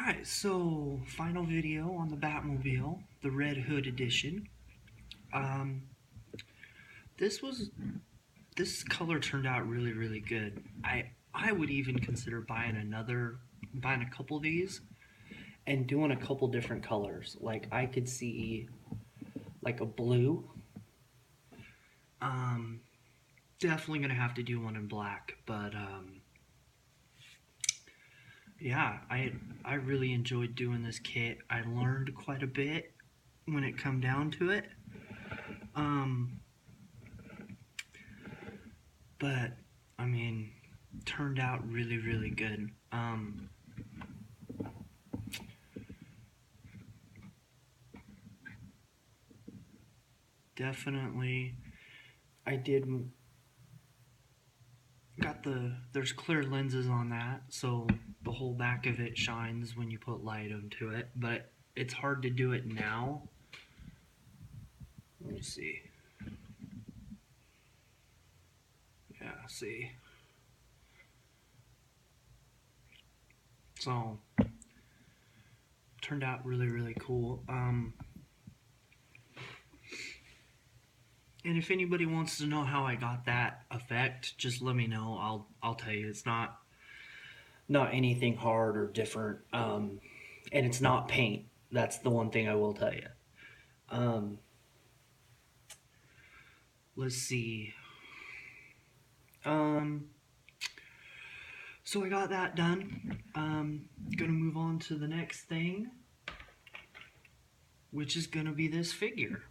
Alright, so final video on the Batmobile, the Red Hood edition. Um, this was this color turned out really good. I would even consider buying a couple of these and doing a couple different colors. Like I could see like a blue. Um, Definitely gonna have to do one in black, but yeah, I really enjoyed doing this kit. I learned quite a bit when it come down to it. Um, but I mean, turned out really good. Definitely, I did got there's clear lenses on that, so the whole back of it shines when you put light into it. But it's hard to do it now. Let me see. Yeah, see. So turned out really cool. And if anybody wants to know how I got that effect, just let me know. I'll tell you. It's not anything hard or different. And it's not paint. That's the one thing I will tell you. Let's see. So I got that done. Gonna move on to the next thing, which is gonna be this figure.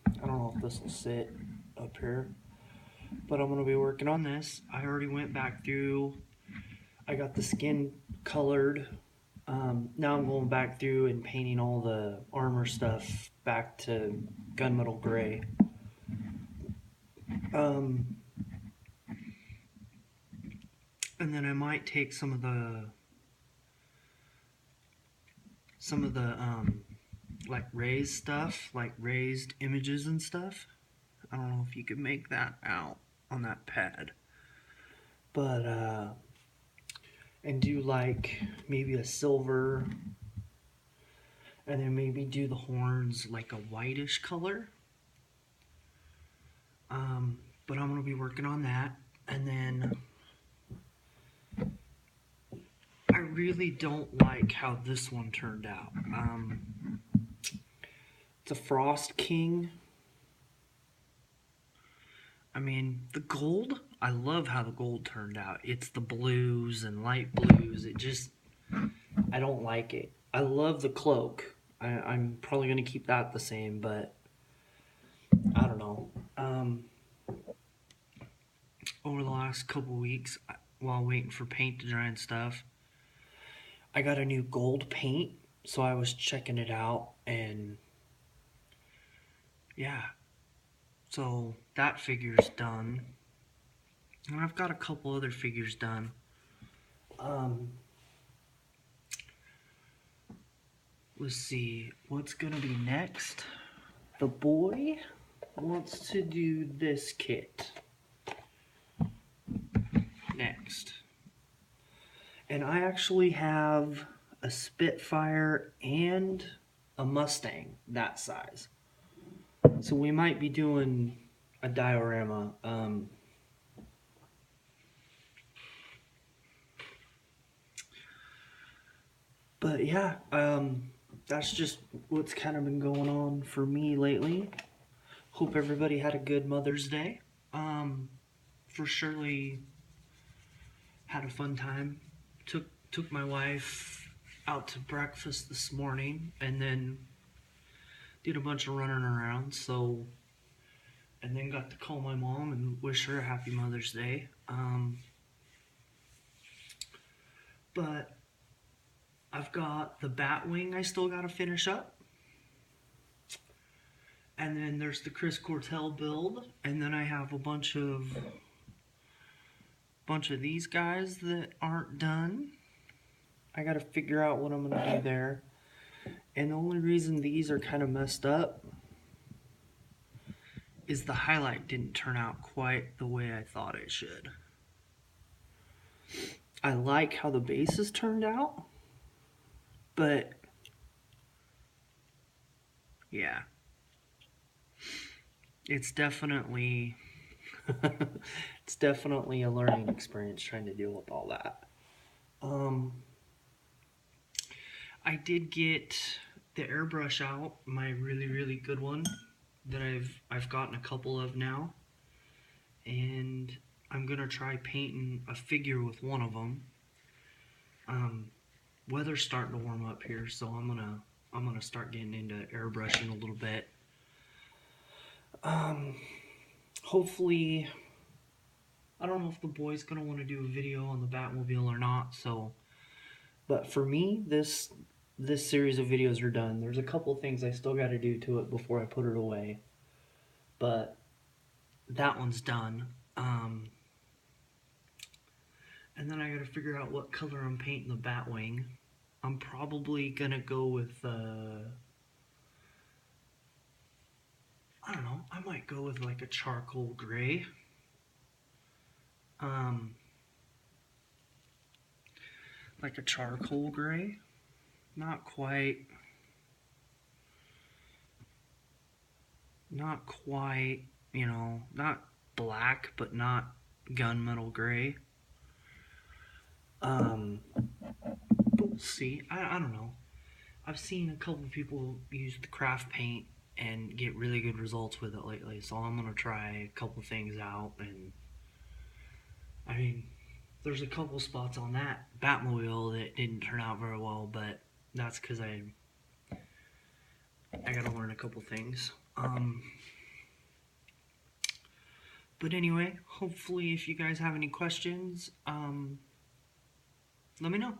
I don't know if this will sit up here, but I'm gonna be working on this. I already went back through. I got the skin colored. Now I'm going back through and painting all the armor stuff back to gunmetal gray. And then I might take some of the like raised stuff, like raised images and stuff. I don't know if you could make that out on that pad, but and do like maybe a silver, and then maybe do the horns like a whitish color. But I'm gonna be working on that, and then I really don't like how this one turned out. It's a Frost King. I mean, the gold, I love how the gold turned out. It's the blues and light blues. I don't like it. I love the cloak. I'm probably going to keep that the same, but I don't know. Over the last couple weeks, while waiting for paint to dry and stuff, I got a new gold paint, so I was checking it out, and yeah. So that figure's done. And I've got a couple other figures done. Let's see, what's gonna be next? The boy wants to do this kit next. And I actually have a Spitfire and a Mustang that size. So we might be doing a diorama. But yeah, that's just what's kind of been going on for me lately. Hope everybody had a good Mother's Day. For surely had a fun time. Took my wife out to breakfast this morning, and then did a bunch of running around. So, and then got to call my mom and wish her a happy Mother's Day. But I've got the Batwing I still got to finish up. And then there's the Chris Cortell build. And then I have a bunch of these guys that aren't done. I got to figure out what I'm going to do there. And the only reason these are kind of messed up is the highlight didn't turn out quite the way I thought it should. I like how the bases turned out, But yeah, it's definitely it's definitely a learning experience trying to deal with all that. Um, I did get the airbrush out, my really good one that I've gotten a couple of now, and I'm gonna try painting a figure with one of them. Weather's starting to warm up here, so I'm gonna start getting into airbrushing a little bit. Hopefully, I don't know if the boy's gonna want to do a video on the Batmobile or not. So, but for me, this series of videos are done. There's a couple things I still got to do to it before I put it away, but that one's done. And then I got to figure out what color I'm painting the Batwing. I'm probably gonna go with I don't know. I might go with like a charcoal gray. Um, like a charcoal gray. Not quite. Not quite. Not black, but not gunmetal gray. But we'll see. I don't know. I've seen a couple of people use the craft paint and get really good results with it lately, so I'm gonna try a couple things out. And I mean, there's a couple spots on that Batmobile that didn't turn out very well, but that's because I gotta learn a couple things. But anyway, hopefully if you guys have any questions, let me know.